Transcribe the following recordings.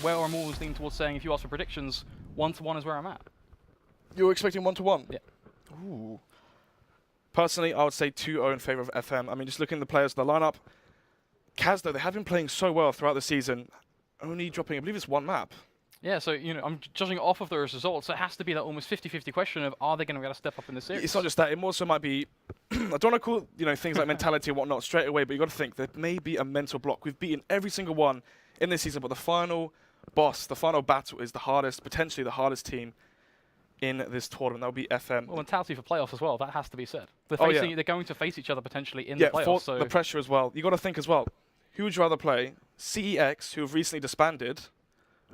where I'm always leaning towards saying, if you ask for predictions, 1-1 is where I'm at. You're expecting 1-1? Yeah. Ooh. Personally, I would say 2-0 in favour of FM. I mean, just looking at the players in the lineup, CAZ, though, they have been playing so well throughout the season, only dropping, I believe it's one map. Yeah, so, you know, I'm judging off of those results. So it has to be that almost 50-50 question of, are they going to be able to step up in the series? It's not just that. It also might be, I don't want to call, you know, things like mentality and whatnot straight away, but you've got to think there may be a mental block. We've beaten every single one in this season, but the final boss, the final battle is the hardest, potentially the hardest team in this tournament. That would be FM. Well, mentality for playoffs as well, that has to be said. They're going to face each other potentially in the playoffs. For so the pressure as well. You've got to think as well, who would you rather play? CEX, who have recently disbanded,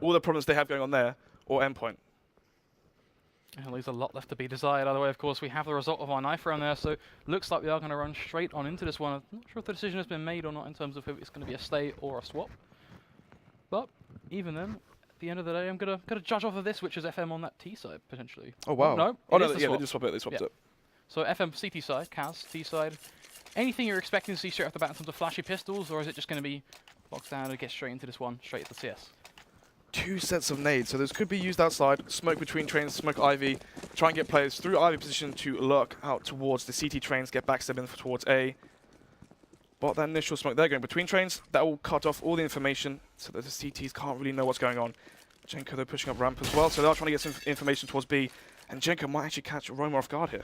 all the problems they have going on there, or Endpoint? And there's a lot left to be desired. Either way, of course, we have the result of our knife round there, so looks like we are going to run straight on into this one. I'm not sure if the decision has been made or not in terms of if it's going to be a stay or a swap. But even then, at the end of the day, I'm going to judge off of this, which is FM on that T side, potentially. Oh, wow. No, Yeah, they just swapped it. They swapped it. So FM CT side, CAZ T side. Anything you're expecting to see straight off the bat in terms of flashy pistols, or is it just going to be boxed down and get straight into this one, straight to the CS? 2 sets of nades, so those could be used outside, smoke between trains, smoke Ivy, try and get players through Ivy position to lurk out towards the CT trains, get backstep in towards A. But that initial smoke there going between trains, that will cut off all the information so that the CTs can't really know what's going on. Jenko, they're pushing up ramp as well, so they are trying to get some information towards B, and Jenko might actually catch Roma off guard here.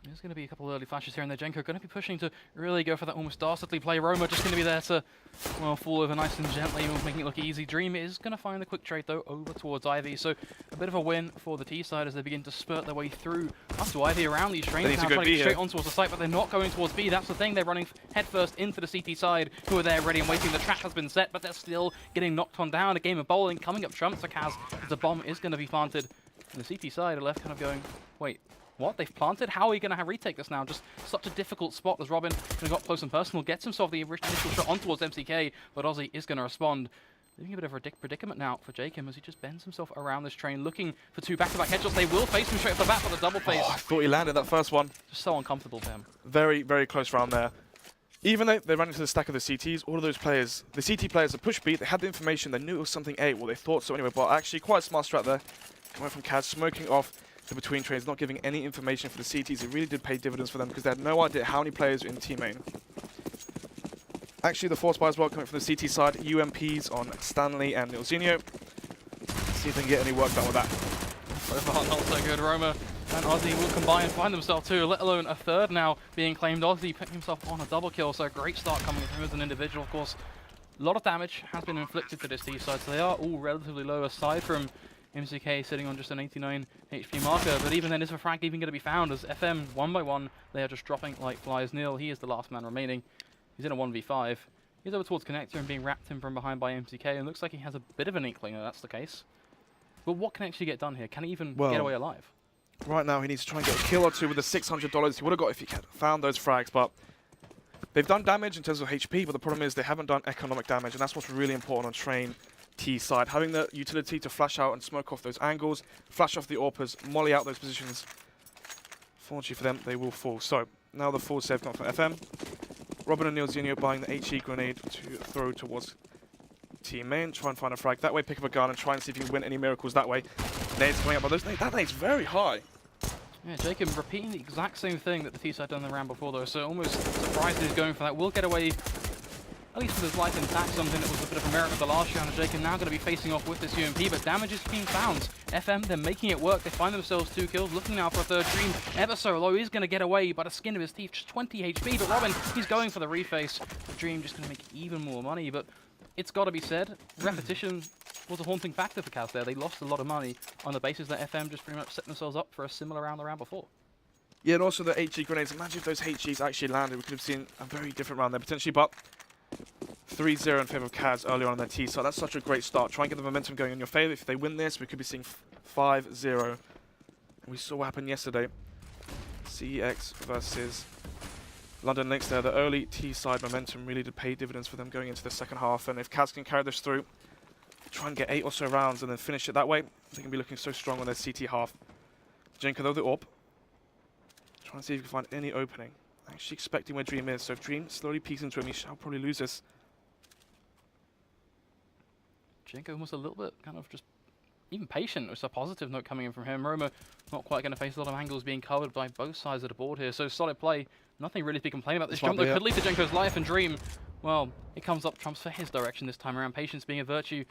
There's going to be a couple of early flashes here and there. Jenko going to be pushing to really go for that almost dastardly play. Roma just going to be there to, well, fall over nice and gently, making it look easy. Dream is going to find the quick trade, though, over towards Ivy. So a bit of a win for the T side as they begin to spurt their way through up to Ivy around these trains. Now trying to get straight on towards the site, but they're not going towards B. That's the thing. They're running headfirst into the CT side, who are there ready and waiting. The trap has been set, but they're still getting knocked on down. A game of bowling coming up trumps for CAZ. The bomb is going to be planted. And the CT side are left kind of going, wait. What? They've planted? How are you going to retake this now? Just such a difficult spot as Robin got up close and personal, gets himself the initial shot on towards MCK, but Ozzy is going to respond. Leaving a bit of a predicament now for Jacob as he just bends himself around this train, looking for 2 back-to-back headshots. They will face him straight off the bat for the double face. Oh, I thought he landed that first one. Just so uncomfortable for him. Very, very close round there. Even though they ran into the stack of the CTs, all of those players, the CT players have pushed B, they had the information, they knew it was something A, well they thought so anyway, but actually quite a smart strat there. Coming from CAZ, smoking off the between trains, not giving any information for the CTs. It really did pay dividends for them because they had no idea how many players were in team main. Actually, the force buy as well coming from the CT side. UMPs on Stanley and Nilzinho. See if they can get any work done with that. So far, not so good. Roma and Ozzy will combine and find themselves too, let alone a third now being claimed. Ozzy putting himself on a double kill, so a great start coming from him as an individual. Of course, a lot of damage has been inflicted to this T side, so they are all relatively low aside from MCK sitting on just an 89 HP marker, but even then is a frag even going to be found as FM, one by one, they are just dropping like flies. Neil, he is the last man remaining. He's in a 1v5. He's over towards Connector and being wrapped in from behind by MCK, and looks like he has a bit of an inkling that that's the case. But what can actually get done here? Can he even get away alive? Right now he needs to try and get a kill or two with the $600 he would have got if he had found those frags, but they've done damage in terms of HP, but the problem is they haven't done economic damage, and that's what's really important on train T side. Having the utility to flash out and smoke off those angles, flash off the AWPers, molly out those positions. Fortunately for them, they will fall. So, now the full save comes from FM. Robin and Nilzinho buying the HE grenade to throw towards team main. Try and find a frag that way, pick up a gun and try and see if you can win any miracles that way. Nades coming up, but that nade's very high. Yeah, Jacob repeating the exact same thing that the T side done in the round before though, so almost surprised he's going for that. Will get away at least with his life intact, something that was a bit of a merit of the last round. Jacob now going to be facing off with this UMP, but damage is being found. FM, they're making it work. They find themselves 2 kills, looking now for a third. Dream, ever so low, is going to get away by the skin of his teeth, just 20 HP, but Robin, he's going for the reface. The Dream just going to make even more money, but it's got to be said, repetition was a haunting factor for CAZ there. They lost a lot of money on the basis that FM just pretty much set themselves up for a similar round the round before. Yeah, and also the HE grenades. Imagine if those HEs actually landed, we could have seen a very different round there potentially, but 3-0 in favour of CAZ earlier on their T, so that's such a great start. Try and get the momentum going in your favour. If they win this, we could be seeing 5-0. We saw what happened yesterday. CEX versus London Lynx there. The early T side momentum really did pay dividends for them going into the second half, and if CAZ can carry this through, try and get 8 or so rounds and then finish it that way, they can be looking so strong on their CT half. Jenko though, the AWP. Trying to see if you can find any opening. Actually expecting where Dream is, so if Dream slowly peeks into him, he shall probably lose this. Jenko almost a little bit kind of just even patient. It's a positive note coming in from him. Roma not quite going to face a lot of angles being covered by both sides of the board here. So solid play. Nothing really to be complaining about. This jump though could lead to Jenko's life, and Dream, well, it comes up trumps for his direction this time around. Patience being a virtue.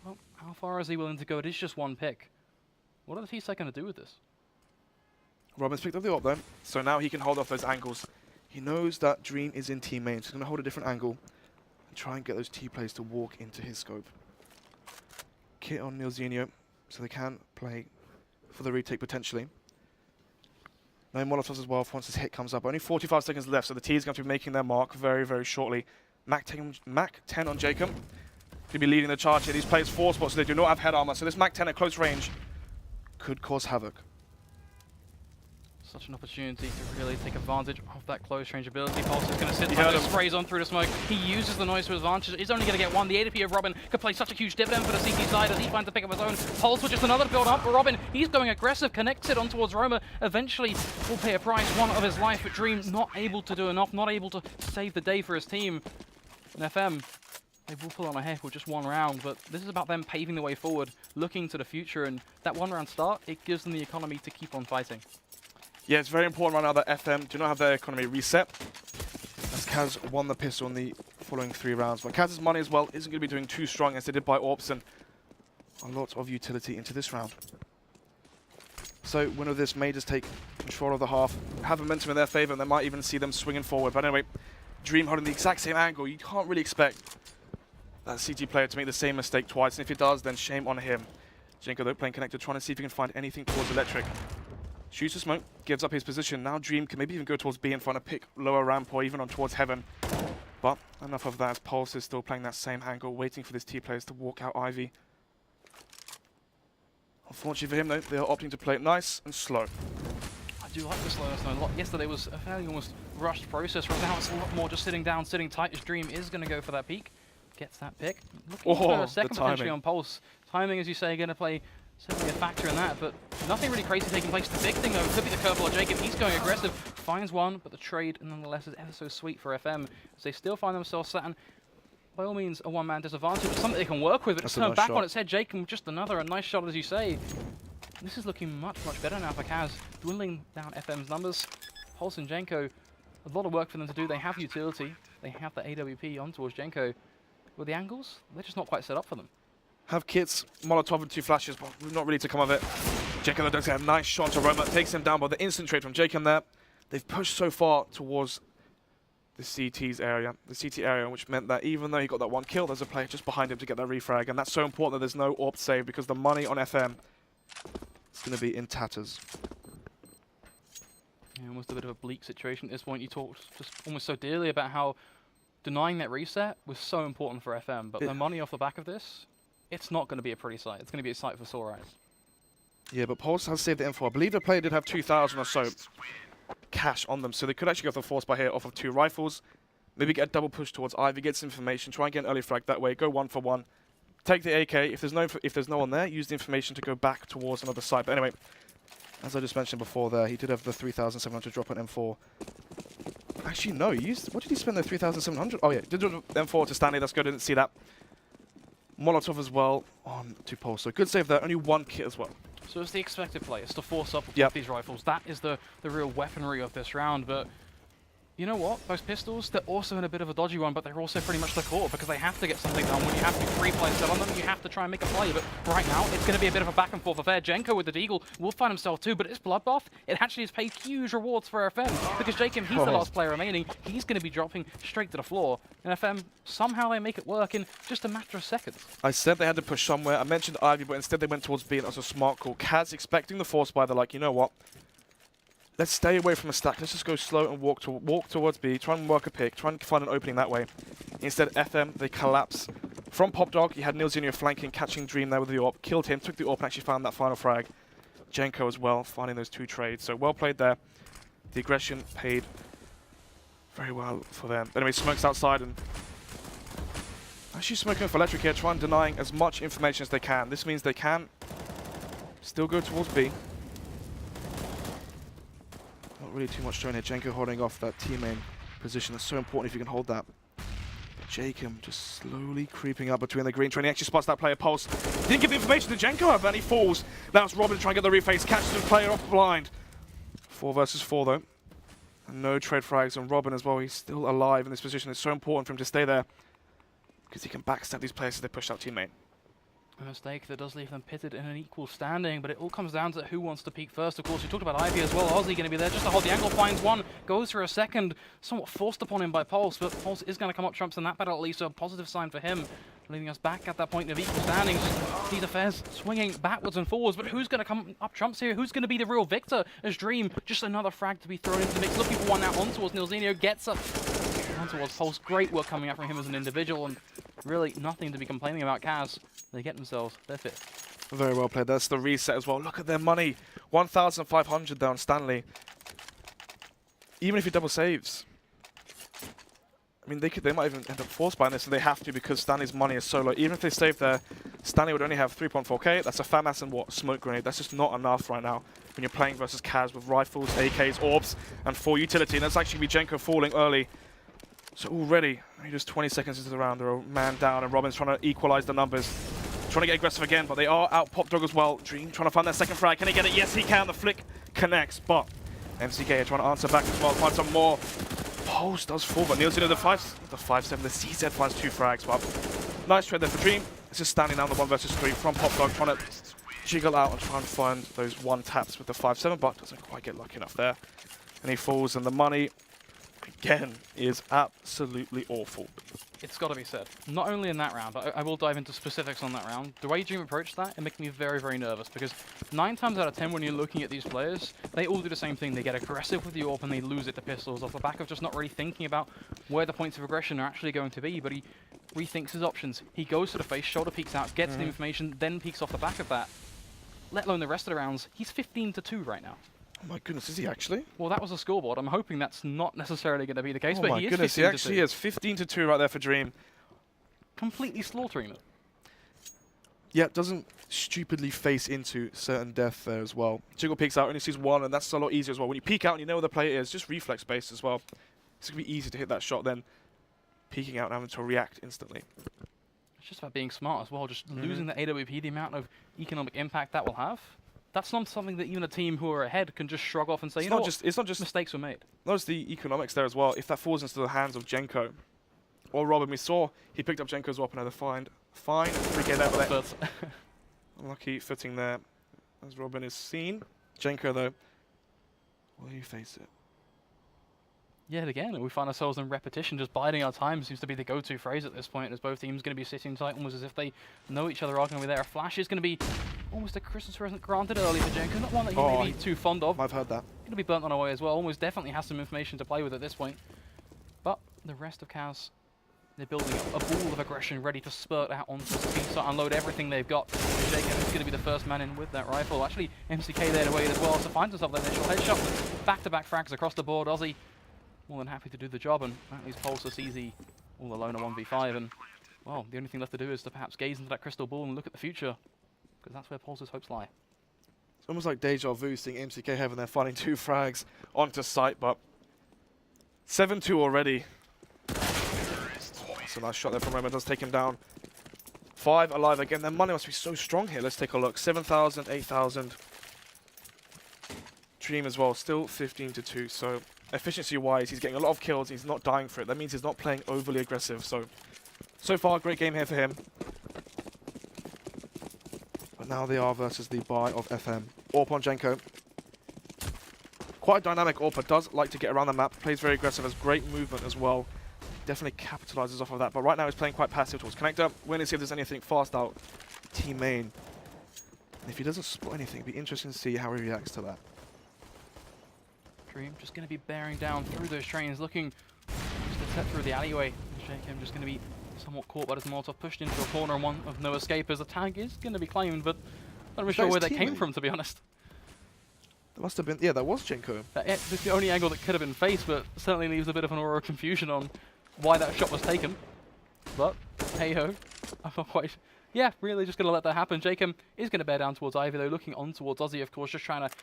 Well, how far is he willing to go? It is just one pick. What are the T-Sec going to do with this? Robin's picked up the op though, so now he can hold off those angles. He knows that Dream is in team main, so he's going to hold a different angle and try and get those T-players to walk into his scope. Kit on Nilzinho, so they can play for the retake potentially. No Molotovs as well once this hit comes up. Only 45 seconds left, so the T is going to be making their mark very, very shortly. Mac 10 on Jacob. Could be leading the charge here. These players 4 spots, so they do not have head armor, so this Mac 10 at close range could cause havoc. Such an opportunity to really take advantage of that close range ability. Pulse is going to sit there, sprays on through the smoke. He uses the noise to his advantage. He's only going to get one. The ADP of Robin could play such a huge dividend for the CT side as he finds to pick up his own. Pulse with just another build up for Robin. He's going aggressive, connects it on towards Roma. Eventually will pay a price, one of his life, but Dream not able to do enough, not able to save the day for his team. And FM, they will pull on ahead with just one round, but this is about them paving the way forward, looking to the future, and that one round start, it gives them the economy to keep on fighting. Yeah, it's very important right now that FM do not have their economy reset, as CAZ won the pistol in the following 3 rounds. But CAZ's money as well isn't going to be doing too strong as they did by Orps, and a lot of utility into this round. So winner of this may just take control of the half, have momentum in their favour, and they might even see them swinging forward. But anyway, Dream holding the exact same angle. You can't really expect that CT player to make the same mistake twice, and if he does, then shame on him. Jenko though playing connected, trying to see if he can find anything towards Electric. Shoots the smoke, gives up his position. Now Dream can maybe even go towards B and find a pick lower ramp or even on towards Heaven. But enough of that as Pulse is still playing that same angle, waiting for these T players to walk out Ivy. Unfortunately for him though, they are opting to play it nice and slow. I do like the slowness though a lot. Yesterday was a fairly almost rushed process. Right now it's a lot more just sitting down, sitting tight as Dream is going to go for that peek. Gets that pick. Looking for a second potentially on Pulse. Timing, as you say, going to play certainly a factor in that, but nothing really crazy taking place. The big thing though could be the curveball of Jacob. He's going aggressive, finds one, but the trade nonetheless is ever so sweet for FM as they still find themselves sat in, by all means, a one-man disadvantage, but something they can work with. But it's turned back on its head. Jacob with just a nice shot, as you say. This is looking much, much better now for CAZ, dwindling down FM's numbers. Pulse and Jenko, a lot of work for them to do. They have utility, they have the AWP on towards Jenko. With the angles, they're just not quite set up for them. Have kits, Molotov and 2 flashes, but not really to come of it. Jacob does get a nice shot to Roma, takes him down by the instant trade from Jacob there. They've pushed so far towards the CT area, which meant that even though he got that 1 kill, there's a player just behind him to get that refrag, and that's so important that there's no AWP save because the money on FM is going to be in tatters. Yeah, almost a bit of a bleak situation at this point. You talked just almost so dearly about how denying that reset was so important for FM, but the money off the back of this, it's not going to be a pretty sight. It's going to be a sight for sore eyes. Yeah, but Pulse has saved the info. I believe the player did have 2,000 or so cash on them, so they could actually go for the force by here off of 2 rifles. Maybe get a double push towards Ivy, get some information, try and get an early frag that way, go 1 for 1. Take the AK. If there's no one there, use the information to go back towards another site. But anyway, as I just mentioned before there, he did have the 3,700 drop on M4. Actually, no, what did he spend the 3,700? Oh yeah, did M4 to Stanley, that's good, I didn't see that. Molotov as well on to Pulse, so good save there, only 1 kit as well. So it's the expected play, it's to force up Yep. these rifles. That is the real weaponry of this round, but you know what? Those pistols, they're also in a bit of a dodgy one, but they're also pretty much the core because they have to get something done. When you have to 3 players set on them, you have to try and make a play. But right now, it's going to be a bit of a back and forth affair. Jenko with the Deagle will find himself too, but it's Bloodbath. It actually has paid huge rewards for FM because Jacob, he's the last player remaining. He's going to be dropping straight to the floor. And FM, somehow they make it work in just a matter of seconds. I said they had to push somewhere. I mentioned Ivy, but instead they went towards B, and that was a smart call. CAZ expecting the force by, they're like, you know what? Let's stay away from a stack. Let's just go slow and walk towards B. Try and work a pick. Try and find an opening that way. Instead, FM, they collapse. From Pop Dog, you had Nilzinho flanking, catching Dream there with the AWP. Killed him, took the AWP and actually found that final frag. Jenko as well, finding those 2 trades. So well played there. The aggression paid very well for them. Anyway, Smoke's outside and actually smoking for Electric here, trying denying as much information as they can. This means they can still go towards B. Not really too much showing here. Jenko holding off that team main position. That's so important if you can hold that. Jacob just slowly creeping up between the green train. He actually spots that player Pulse. Didn't give the information to Jenko, but he falls. Now it's Robin trying to get the reface. Catches the player off blind. 4 versus 4 though. And no trade frags on Robin as well. He's still alive in this position. It's so important for him to stay there because he can backstab these players as they push out teammate. A mistake that does leave them pitted in an equal standing, but it all comes down to who wants to peek first. Of course, we talked about Ivy as well. Ozzy going to be there just to hold the angle, finds one, goes for a second, somewhat forced upon him by Pulse, but Pulse is going to come up trumps in that battle at least, so a positive sign for him, leaving us back at that point of equal standings. These affairs swinging backwards and forwards, but who's going to come up trumps here? Who's going to be the real victor? As Dream, just another frag to be thrown into the mix, looking for one now on towards Nilzinho, gets up on towards Pulse. Great work coming out from him as an individual, and really nothing to be complaining about. CAZ, they get themselves their fifth. Very well played. That's the reset as well. Look at their money. 1,500 down Stanley. Even if he double saves. I mean, they might even end up force buying this, and they have to because Stanley's money is so low. Even if they save there, Stanley would only have 3.4k. That's a FAMAS and what? Smoke grenade. That's just not enough right now when you're playing versus CAZ with rifles, AKs, orbs, and 4 utility. And that's actually Jenko falling early. So already, just 20 seconds into the round, they're a man down, and Robin's trying to equalize the numbers. Trying to get aggressive again, but they are out Pop Dog as well. Dream trying to find that second frag. Can he get it? Yes, he can. The flick connects, but MCK are trying to answer back as well, find some more. Pulse does fall, but Nielsen the 5-7. The CZ finds 2 frags, but nice trade there for Dream. It's just standing down the 1 versus 3 from Pop Dog, trying to jiggle out and try and find those 1 taps with the 5-7, but doesn't quite get lucky enough there. And he falls, and the money again is absolutely awful. It's got to be said. Not only in that round, but I will dive into specifics on that round. The way Dream approached that, it makes me very, very nervous because 9 times out of 10 when you're looking at these players, they all do the same thing. They get aggressive with the AWP and they lose it to pistols off the back of just not really thinking about where the points of aggression are actually going to be, but he rethinks his options. He goes to the face, shoulder peeks out, gets the information, then peeks off the back of that. Let alone the rest of the rounds. He's 15-2 right now. Oh my goodness, is he actually? Well, that was a scoreboard. I'm hoping that's not necessarily going to be the case, Oh but my he is goodness, 15-2. he actually is 15-2 right there for Dream. Completely slaughtering it. Yeah, doesn't stupidly face into certain death there as well. Jiggle peeks out, only sees 1, and that's a lot easier as well. When you peek out and you know where the player is, just reflex based as well. It's going to be easy to hit that shot then. Peeking out and having to react instantly. It's just about being smart as well, just losing the AWP, the amount of economic impact that will have. That's not something that even a team who are ahead can just shrug off and say, it's not just mistakes were made. Notice the economics there as well. If that falls into the hands of Jenko or Robin, we saw he picked up Jenko's weapon at the fine 3k there, but unlucky footing there as Robin is seen. Jenko though, will he face it? Yet again, we find ourselves in repetition, just biding our time seems to be the go-to phrase at this point, as both teams going to be sitting tight, almost as if they know each other are going to be there. A flash is going to be almost a Christmas present granted early for Jenko, not one that he may be too fond of. I've heard that. Going to be burnt on away as well, almost definitely has some information to play with at this point. But the rest of CAZ, they're building up a ball of aggression ready to spurt out onto the speed, so unload everything they've got. Jacob is going to be the first man in with that rifle. Actually, MCK there to wait as well, so finds himself that initial headshot. Back-to-back frags across the board. Ozzy more than happy to do the job, and at least Pulse is easy all alone at 1v5, and well, the only thing left to do is to perhaps gaze into that crystal ball and look at the future, because that's where Pulse's hopes lie. It's almost like deja vu seeing MCK having there finding 2 frags onto site, but 7-2 already. That's a nice shot there from Roma, does take him down. 5 alive again, their money must be so strong here. Let's take a look, 7,000, 8,000. Dream as well, still 15-2, so efficiency-wise, he's getting a lot of kills. He's not dying for it. That means he's not playing overly aggressive. So far, great game here for him. But now they are versus the buy of FM. AWP on Jenko. Quite a dynamic AWP, but does like to get around the map. Plays very aggressive, has great movement as well. Definitely capitalizes off of that. But right now, he's playing quite passive towards connector. We're going to see if there's anything fast out team main. And if he doesn't spot anything, it'd be interesting to see how he reacts to that. Dream just going to be bearing down through those trains, looking just to step through the alleyway. Jacob just going to be somewhat caught by this Molotov, pushed into a corner, and one of no escape as the tag is going to be claimed, but I'm not really sure where that came from, to be honest. That must have been, yeah, that was Jenko. It's the only angle that could have been faced, but certainly leaves a bit of an aura of confusion on why that shot was taken. But, hey-ho, I'm not quite... Yeah, really just going to let that happen. Jacob is going to bear down towards Ivy, though, looking on towards Ozzy, of course, just trying to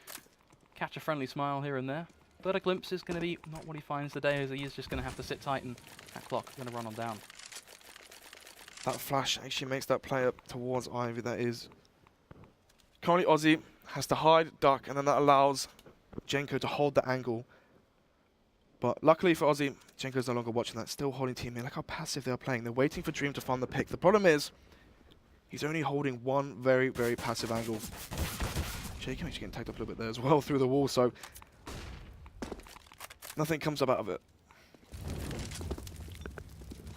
catch a friendly smile here and there. But a glimpse is going to be not what he finds today, as he is just going to have to sit tight, and that clock is going to run on down. That flash actually makes that play up towards Ivy. That is currently Aussie has to hide, duck, and then that allows Jenko to hold the angle. But luckily for Aussie, Jenko's no longer watching that, still holding teammate. Look how passive they're playing. They're waiting for Dream to find the pick. The problem is, he's only holding one very, very passive angle. Jacob actually getting tagged up a little bit there as well through the wall, so nothing comes up out of it.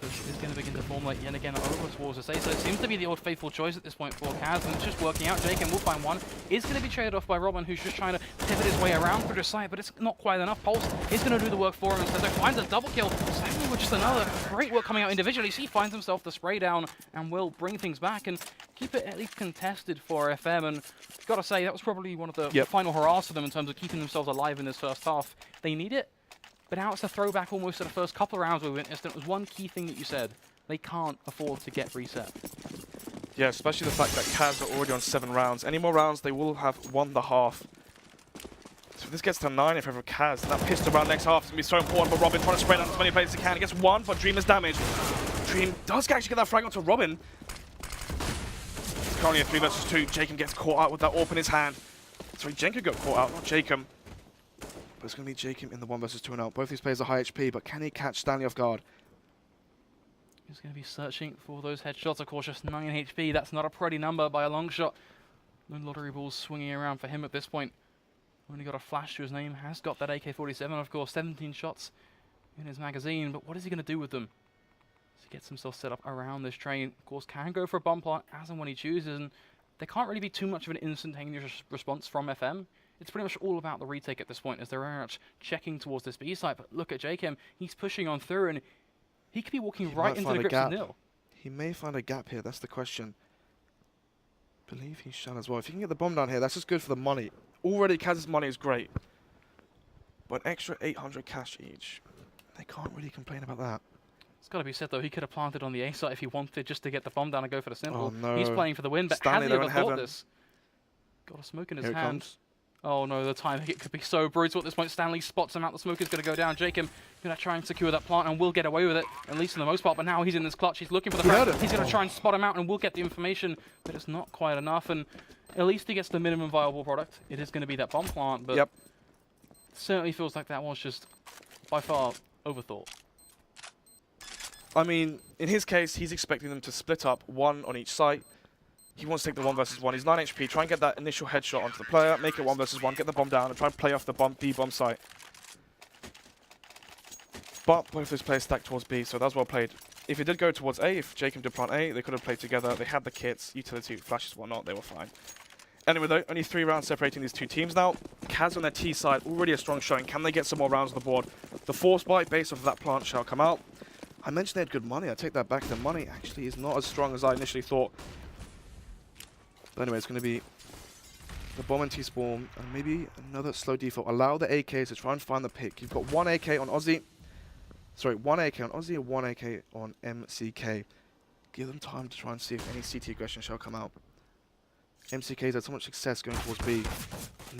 Push is going to begin to formulate yet again over towards the say. So it seems to be the old faithful choice at this point for CAZ, and it's just working out. Jacob will find one. Is going to be traded off by Robin, who's just trying to pivot his way around through the site, but it's not quite enough. Pulse is going to do the work for him instead. So finds a double kill. Stanley with just another great work coming out individually. So he finds himself the spray down and will bring things back and keep it at least contested for FM. And got to say, that was probably one of the final hurrahs for them in terms of keeping themselves alive in this first half. They need it. But now it's a throwback almost to the first couple of rounds we witnessed, and it was one key thing that you said. They can't afford to get reset. Yeah, especially the fact that CAZ are already on 7 rounds. Any more rounds, they will have won the half. So if this gets to 9 in favor of CAZ, that pistol round next half is going to be so important for Robin, trying to spread out as many players as he can. He gets 1, but Dream is damaged. Dream does actually get that frag onto Robin. It's currently a 3 versus 2. Jacob gets caught out with that AWP in his hand. Sorry, Jenko got caught out, not Jacob. But it's going to be Jacob in the 1 versus 2 now. Both these players are high HP, but can he catch Stanley off guard? He's going to be searching for those headshots. Of course, just 9 HP. That's not a pretty number by a long shot. No lottery balls swinging around for him at this point. Only got a flash to his name. Has got that AK-47, of course. 17 shots in his magazine. But what is he going to do with them? So he gets himself set up around this train. Of course, can go for a bomb plant as and when he chooses. And there can't really be too much of an instantaneous response from FM. It's pretty much all about the retake at this point, as they're very much checking towards this B site. But look at Jacob. He's pushing on through, and he could be walking right into the grips of Nil. He may find a gap here, that's the question. Believe he's shot as well. If you can get the bomb down here, that's just good for the money. Already, CAZ's money is great. But an extra 800 cash each. They can't really complain about that. It's got to be said, though, he could have planted on the A site if he wanted, just to get the bomb down and go for the simple. Oh, no. He's playing for the win, but Stanley, has he ever thought this? Got a smoke in his hand. Comes. Oh no, the timing, it could be so brutal at this point. Stanley spots him out, the smoke is going to go down. Jacob going to try and secure that plant and will get away with it, at least for the most part. But now he's in this clutch, he's looking for the frag. He's going to try and spot him out and will get the information, but it's not quite enough. And at least he gets the minimum viable product. It is going to be that bomb plant, but it certainly feels like that was just by far overthought. I mean, in his case, he's expecting them to split up, 1 on each site. He wants to take the 1 versus 1. He's 9 HP. Try and get that initial headshot onto the player. Make it 1 versus 1. Get the bomb down and try and play off the B-bomb site. But both those players stacked towards B, so that was well played. If it did go towards A, if Jacob did plant A, they could have played together. They had the kits, utility, flashes, whatnot. They were fine. Anyway, though, only 3 rounds separating these 2 teams now. CAZ on their T side, already a strong showing. Can they get some more rounds on the board? The force bite based off of that plant shall come out. I mentioned they had good money. I take that back. The money actually is not as strong as I initially thought. But anyway, it's going to be the bomb and T-spawn, and maybe another slow default. Allow the AK to try and find the pick. You've got 1 AK on Aussie. Sorry, 1 AK on Aussie and 1 AK on MCK. Give them time to try and see if any CT aggression shall come out. MCK's had so much success going towards B.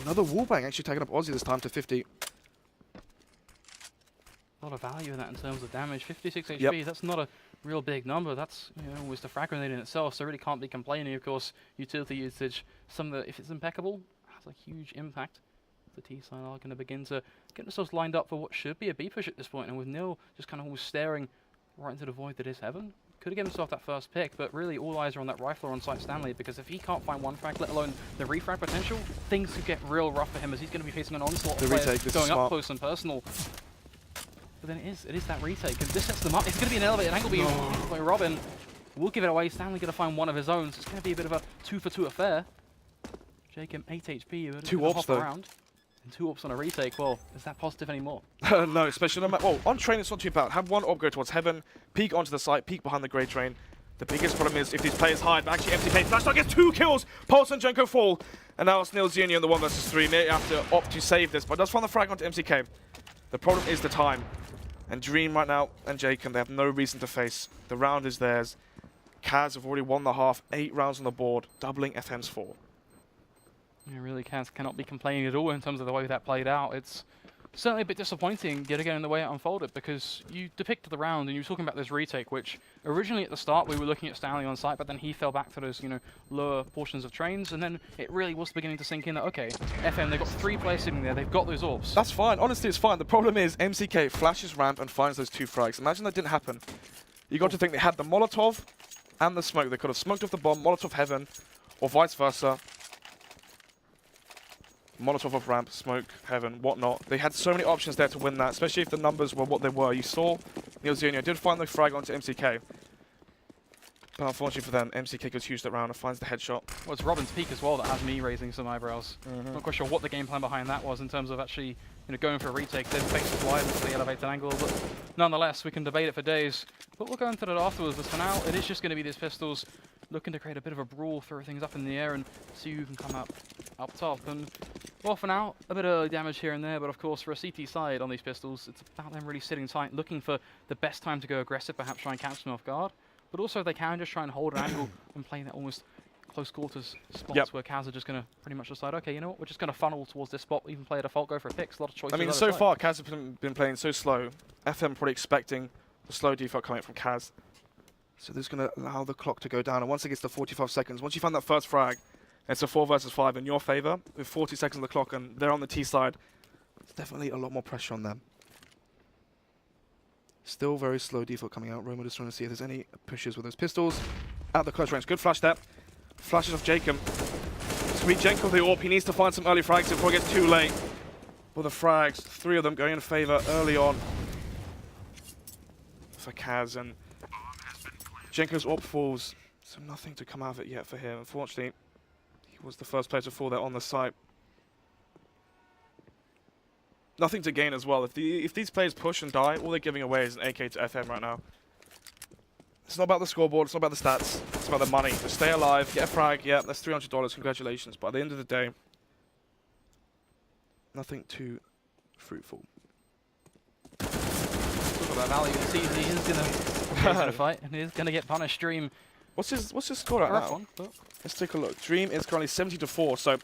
Another wallbang actually taking up Aussie this time to 50. A lot of value in that in terms of damage. 56 HP, that's not a real big number. That's almost a frag grenade in itself, so really can't be complaining. Of course, utility usage, if it's impeccable, has a huge impact. The T side are going to begin to get themselves lined up for what should be a B push at this point, and with Nil just kind of almost staring right into the void that is heaven. Could have given himself that first pick, but really all eyes are on that rifler on site Stanley, because if he can't find 1 frag, let alone the refrag potential, things could get real rough for him, as he's going to be facing an onslaught of players going up close and personal. But then it is that retake, and this sets them up. It's going to be an elevated angle being by Robin. We'll give it away. Stanley going to find 1 of his own, so it's going to be a bit of a 2-for-2 affair. Jacob, 8 HP, 2 AWPs though. Around. And 2 AWPs on a retake. Well, is that positive anymore? No, especially on train it's not too bad. Have 1 AWP go towards heaven, peek onto the site, peek behind the grey train. The biggest problem is if these players hide, but actually MCK Flashlight gets 2 kills. Pulse and Jenko fall, and now it's Nil Junior in the 1 versus 3. May have to opt to save this, but does find the frag onto MCK. The problem is the time. And Dream right now and Jacob, they have no reason to face. The round is theirs. CAZ have already won the half, 8 rounds on the board, doubling FM's 4. Yeah, really, CAZ cannot be complaining at all in terms of the way that played out. It's certainly a bit disappointing yet again in the way it unfolded, because you depicted the round and you were talking about this retake, which originally at the start we were looking at Stanley on site, but then he fell back to those, you know, lower portions of trains, and then it really was beginning to sink in that, okay, FM, they've got 3 players sitting there, they've got those orbs. That's fine. Honestly, it's fine. The problem is MCK flashes ramp and finds those 2 frags. Imagine that didn't happen. You got to think they had the Molotov and the smoke. They could have smoked off the bomb, Molotov heaven, or vice versa. Molotov off ramp, smoke, heaven, whatnot. They had so many options there to win that, especially if the numbers were what they were. You saw Neil Zunior did find the frag onto MCK. But unfortunately for them, MCK goes huge that round and finds the headshot. Well, it's Robin's peak as well that has me raising some eyebrows. Not quite sure what the game plan behind that was in terms of actually, you know, going for a retake, then face it wide into the elevated angle. But nonetheless, we can debate it for days. But we'll go into that afterwards. But for now, it is just going to be these pistols looking to create a bit of a brawl, throw things up in the air, and see who can come up top. And well, for now, a bit of early damage here and there. But of course, for a CT side on these pistols, it's about them really sitting tight, looking for the best time to go aggressive, perhaps try and catch them off guard. But also, they can just try and hold an angle and play that almost close quarters spots where CAZ are just going to pretty much decide, okay, you know what, we're just going to funnel towards this spot, even play a default, go for a pick. A lot of choices. I mean, so far, CAZ have been playing so slow. FM probably expecting the slow default coming from CAZ. So this is going to allow the clock to go down. And once it gets to 45 seconds, once you find that first frag, it's a 4 versus 5 in your favor with 40 seconds on the clock, and they're on the T side. It's definitely a lot more pressure on them. Still very slow default coming out. Roma just trying to see if there's any pushes with those pistols. Out the close range. Good flash there. Flashes off Jacob. Sweet Jenko the AWP. He needs to find some early frags before it gets too late. Well, the frags, 3 of them going in favor early on for CAZ. And Jenko's AWP falls. So nothing to come out of it yet for him. Unfortunately, he was the first player to fall there on the site. Nothing to gain as well. If these players push and die, all they're giving away is an AK to FM right now. It's not about the scoreboard, it's not about the stats, it's about the money. Just stay alive, get a frag, yeah, that's $300, congratulations. But at the end of the day, nothing too fruitful. Talk about value this season, he is going to fight, and he is going to get punished. Dream. What's his score right now? Let's take a look. Dream is currently 70-4, so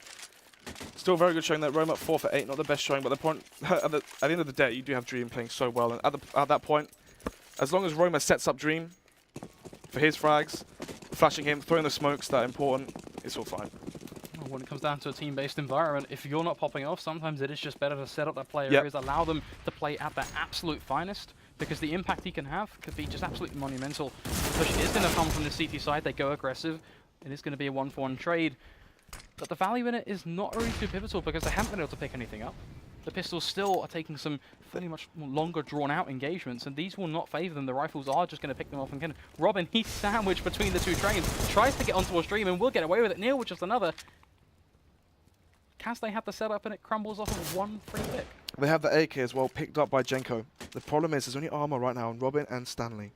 still very good showing that. Rome up 4 for 8, not the best showing, but the point at the end of the day, you do have Dream playing so well, and at that point, as long as Roma sets up Dream for his frags, flashing him, throwing the smokes that are important, it's all fine. Well, when it comes down to a team-based environment, if you're not popping off, sometimes it is just better to set up that player areas, allow them to play at their absolute finest, because the impact he can have could be just absolutely monumental. The push is going to come from the CT side, they go aggressive, it is going to be a 1-for-1 trade. But the value in it is not really too pivotal because they haven't been able to pick anything up. The pistols still are taking some fairly much longer drawn-out engagements, and these will not favour them. The rifles are just going to pick them off. And Robin, he's sandwiched between the 2 trains, tries to get onto a stream and will get away with it. Neil with just another. CAZ, they have the setup and it crumbles off of 1 free pick. They have the AK as well, picked up by Jenko. The problem is there's only armor right now on Robin and Stanley.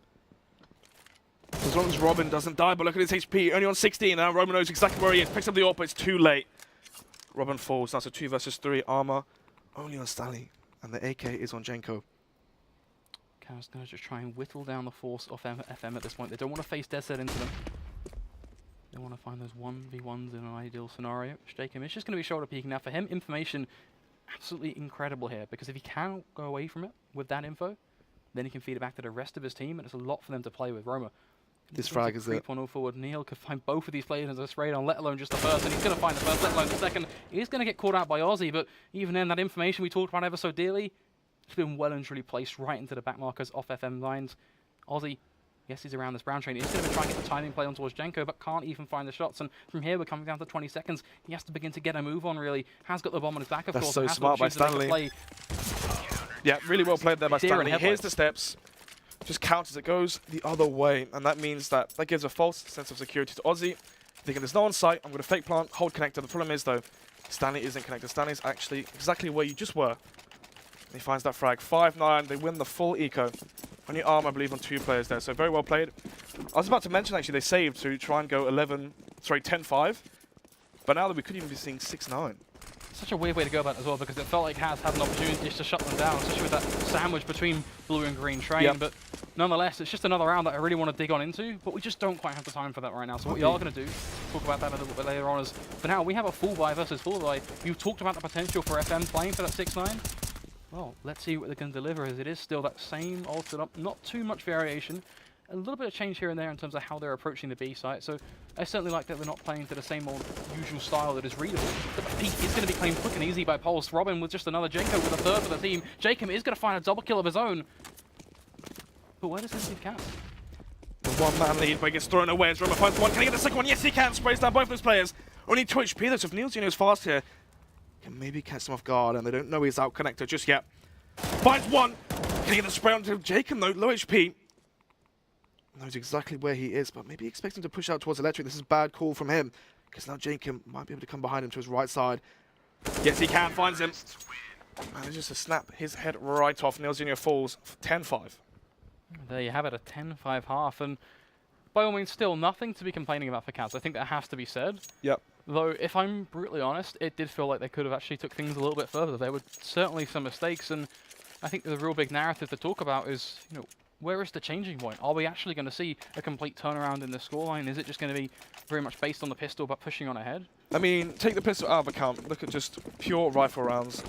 As long as Robin doesn't die, but look at his HP, only on 16 now. Robin knows exactly where he is, picks up the AWP, but it's too late. Robin falls, that's a 2 versus 3 armor, only on Stanley, and the AK is on Jenko. CAZ going to just try and whittle down the force of FM at this point. They don't want to face Dead Set into them. They want to find those 1v1s in an ideal scenario. Jacob is just going to be shoulder peeking. Now for him, information absolutely incredible here, because if he can go away from it with that info, then he can feed it back to the rest of his team, and it's a lot for them to play with. Roma. This frag is it. 3.0 forward. Neil could find both of these players as a straight on, let alone just the first, and he's going to find the first, let alone the second. He's going to get caught out by Aussie, but even then, that information we talked about ever so dearly, it's been well and truly placed right into the back markers off FM lines. Aussie, yes, he's around this brown train. He's going to try and get the timing play on towards Jenko, but can't even find the shots. And from here, we're coming down to 20 seconds. He has to begin to get a move on, really. Has got the bomb on his back, of course. That's so smart by Stanley. Yeah, really well played there by Stanley. Here's the steps. Just counters, it goes the other way, and that means that gives a false sense of security to Aussie. Thinking there's no one on site, I'm going to fake plant, hold connector. The problem is though, Stanley isn't connected. Stanley's actually exactly where you just were. He finds that frag. 5-9, they win the full eco. Only arm, I believe, on 2 players there, so very well played. I was about to mention actually they saved to try and go 10-5, but now that we could even be seeing 6-9. Such a weird way to go about it as well, because it felt like CAZ had an opportunity just to shut them down, especially with that sandwich between blue and green train. Yep. But nonetheless, it's just another round that I really want to dig on into, but we just don't quite have the time for that right now. So what we are going to do, talk about that a little bit later on, is for now we have a full buy versus full buy. You talked about the potential for FM playing for that 6-9. Well, let's see what they can deliver, as it is still that same altered up, not too much variation. A little bit of change here and there in terms of how they're approaching the B site, so I certainly like that they're not playing to the same old usual style that is readable. The peak is going to be claimed quick and easy by Pulse. Robin with just another Jenko with a third for the team. Jacob is going to find a double kill of his own. But where does this leave Cat? The one-man lead, but he gets thrown away as Roma finds one. Can he get the second one? Yes, he can. Sprays down both those players. Only 2 HP though, so if Neil's is fast here, can maybe catch them off guard, and they don't know he's out connected just yet. Finds one. Can he get the spray onto Jacob though? Low HP. Knows exactly where he is, but maybe expecting to push out towards Electric. This is a bad call from him, because now Jacob might be able to come behind him to his right side. Yes, he can. Finds him. Manages to snap his head right off. Neil Jr. falls 10-5. There you have it, a 10-5 half, and by all means still nothing to be complaining about for CAZ. I think that has to be said. Yep. Though, if I'm brutally honest, it did feel like they could have actually took things a little bit further. There were certainly some mistakes, and I think the real big narrative to talk about is, you know, where is the changing point? Are we actually going to see a complete turnaround in the scoreline? Is it just going to be very much based on the pistol but pushing on ahead? I mean, take the pistol out of account. Look at just pure rifle rounds.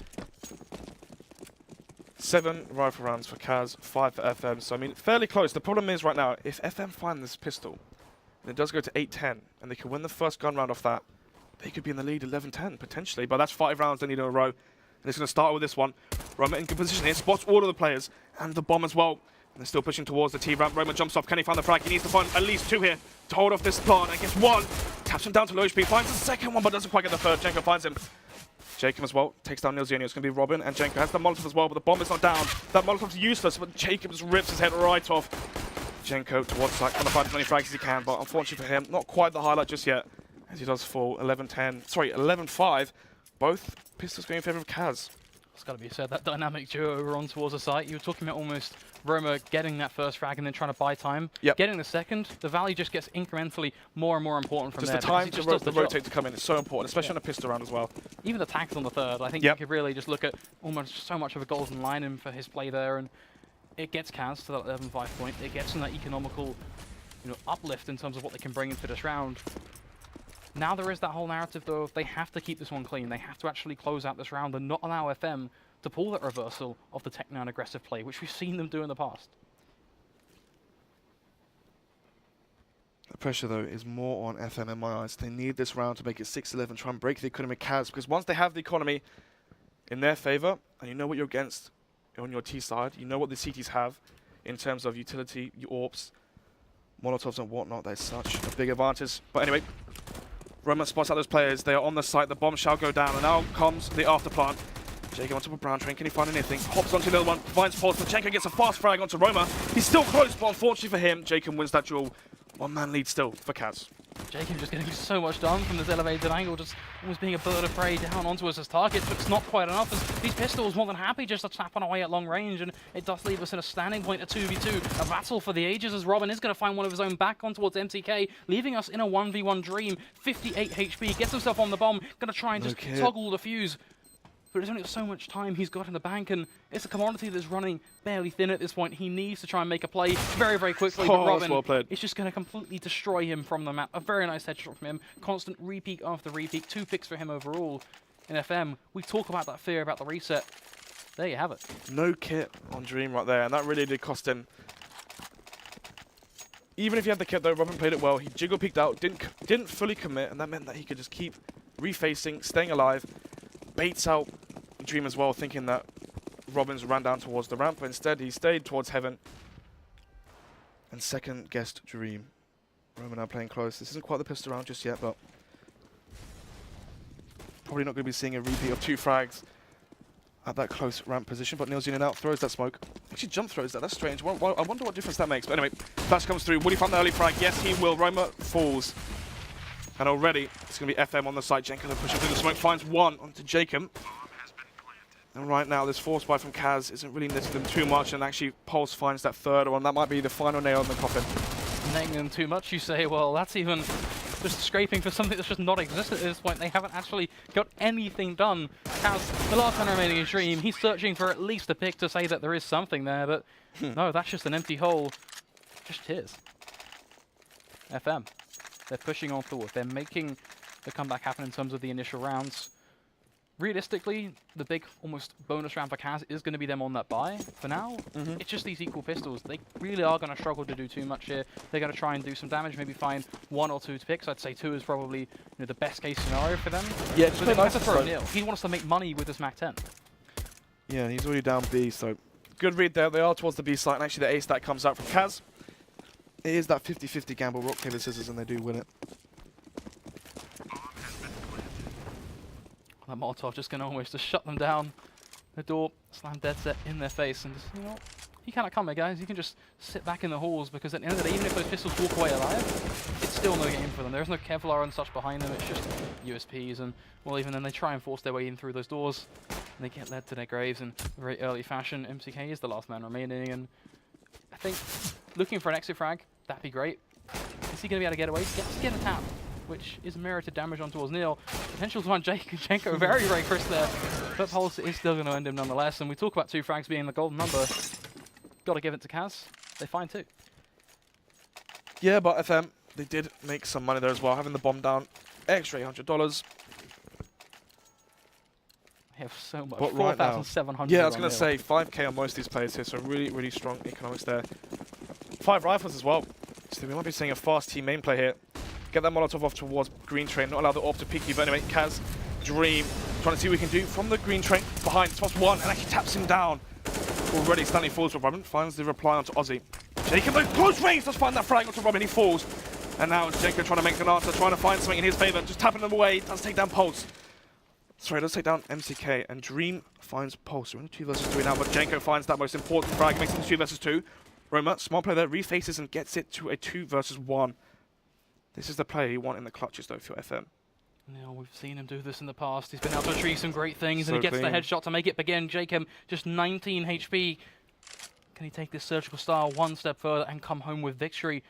7 rifle rounds for CAZ, 5 for FM. So, I mean, fairly close. The problem is right now, if FM find this pistol, and it does go to 8-10, and they can win the first gun round off that, they could be in the lead 11-10, potentially. But that's 5 rounds they need in a row. And it's going to start with this one. Roma in good position here, spots all of the players, and the bomb as well. And they're still pushing towards the T-ramp. Roma jumps off. Can he find the frag? He needs to find at least 2 here to hold off this plant. And gets 1. Taps him down to low HP. Finds the second one, but doesn't quite get the third. Jenko finds him. Jacob as well takes down Neil Zionio. It's going to be Robin, and Jenko has the Molotov as well, but the bomb is not down. That Molotov's useless, but Jacob just rips his head right off. Jenko towards side, trying to find as many frags as he can, but unfortunately for him, not quite the highlight just yet, as he does fall 11-10. Sorry, 11-5. Both pistols going in favour of CAZ. It's got to be said, that dynamic duo over on towards the site. You were talking about almost Roma getting that first frag and then trying to buy time. Yep. Getting the second, the value just gets incrementally more and more important from there. Just the time to rotate to come in is so important, especially on a pistol round as well. Even the tags on the third, I think you could really just look at almost so much of a golden line in for his play there, and it gets CAZ to that 11-5 point. It gets them that economical, you know, uplift in terms of what they can bring into this round. Now there is that whole narrative though of they have to keep this one clean. They have to actually close out this round and not allow FM to pull that reversal of the Tech9 aggressive play, which we've seen them do in the past. The pressure, though, is more on FM in my eyes. They need this round to make it 6-11, try and break the economy CAZ, because once they have the economy in their favour, and you know what you're against on your T side, you know what the CTs have in terms of utility, your AWPs, Molotovs and whatnot, there's such a big advantage. But anyway, Roma spots out those players. They are on the site. The bomb shall go down, and now comes the afterplant. Jacob on top of Brown Train. Can he find anything? Hops onto the other one. Finds Pulse. Machenko gets a fast frag onto Roma. He's still close, but unfortunately for him, Jacob wins that duel. 1-man lead still for CAZ. Jacob just getting so much done from this elevated angle, just almost being a bird of prey down onto us as target, but it's not quite enough, as these pistols more than happy just to tap on away at long range, and it does leave us in a standing point, a 2v2, a battle for the ages, as Robin is going to find one of his own back on towards MTK, leaving us in a 1v1 dream. 58 HP, gets himself on the bomb, going to try and just toggle the fuse. But there's only so much time he's got in the bank, and it's a commodity that's running barely thin at this point. He needs to try and make a play very, very quickly. But Robin, well played. It's just going to completely destroy him from the map. A very nice headshot from him. Constant repeat after repeat. 2 picks for him overall in FM. We talk about that fear about the reset. There you have it. No kit on Dream right there, and that really did cost him. Even if he had the kit, though, Robin played it well. He jiggle peeked out, didn't fully commit, and that meant that he could just keep refacing, staying alive, baits out Dream as well, thinking that Robin's ran down towards the ramp, but instead he stayed towards Heaven and second-guessed Dream. Roma now playing close. This isn't quite the pistol round just yet, but probably not going to be seeing a repeat of 2 frags at that close ramp position, but Neil's in and out, throws that smoke. Actually jump throws that, that's strange. I wonder what difference that makes, but anyway, flash comes through. Will he find the early frag? Yes, he will. Roma falls. And already, it's going to be FM on the side. Jenko pushing through the smoke, finds one onto Jacob. And right now, this force buy from CAZ isn't really netting them too much, and actually Pulse finds that third one. That might be the final nail in the coffin. Netting them too much, you say? Well, that's even just scraping for something that's just not existent at this point. They haven't actually got anything done. CAZ, the last one remaining in Dream, he's searching for at least a pick to say that there is something there, but no, that's just an empty hole. Just his. FM. They're pushing on forward. They're making the comeback happen in terms of the initial rounds. realistically, the big almost bonus round for CAZ is going to be them on that buy. For now, Mhm. it's just these equal pistols. They really are going to struggle to do too much here. They're going to try and do some damage, maybe find 1 or 2 to pick. So I'd say 2 is probably the best case scenario for them. Yeah, So they're going to throw nil. He wants to make money with this Mac 10. Yeah, he's already down B, so good read there. They are towards the B site, and actually the ace that comes out from CAZ. It is that 50-50 gamble, rock, paper, scissors, and they do win it. That Molotov just going to almost just shut them down. The door, slam dead set in their face, and just, you cannot come here, guys. You can just sit back in the halls, because at the end of the day, even if those pistols walk away alive, it's still no game for them. There's no Kevlar and such behind them. It's just USPs, and well, even then they try and force their way in through those doors, and they get led to their graves in very early fashion. MCK is the last man remaining, and I think looking for an exit frag, that'd be great. Is he going to be able to get away? Yes, get a tap, which is merited damage on towards Neil. Potential to find Jenko very, very crisp there, but Pulse is still going to end him nonetheless. And we talk about 2 frags being the golden number. Got to give it to CAZ. They find 2. Yeah, but FM, they did make some money there as well, having the bomb down. Extra $800. They have so much. But right now, 4,700. yeah, I was going to say 5k on most of these players here, so really, really strong economics there. 5 rifles as well. So we might be seeing a fast team main play here. Get that Molotov off towards green train, not allow the AWP to peek you, but anyway, CAZ, Dream, trying to see what we can do from the green train, behind, spots 1, and actually taps him down. Already Stanley falls for Robin, finds the reply onto Ozzy. Jacob at close range does find that frag onto Robin, he falls. And now Jacob trying to make an answer, trying to find something in his favour, just tapping them away, does take down Pulse. Sorry, does take down MCK, and Dream finds Pulse. We're in 2 versus 3 now, but Jenko finds that most important frag, makes it 2 versus 2. Roma, smart player there, refaces and gets it to a 2 versus 1. This is the player you want in the clutches, though, for your FM. Now, we've seen him do this in the past. He's been able to achieve some great things, So and he gets clean. the headshot to make it begin. Jacob, just 19 HP. Can he take this surgical style 1 step further and come home with victory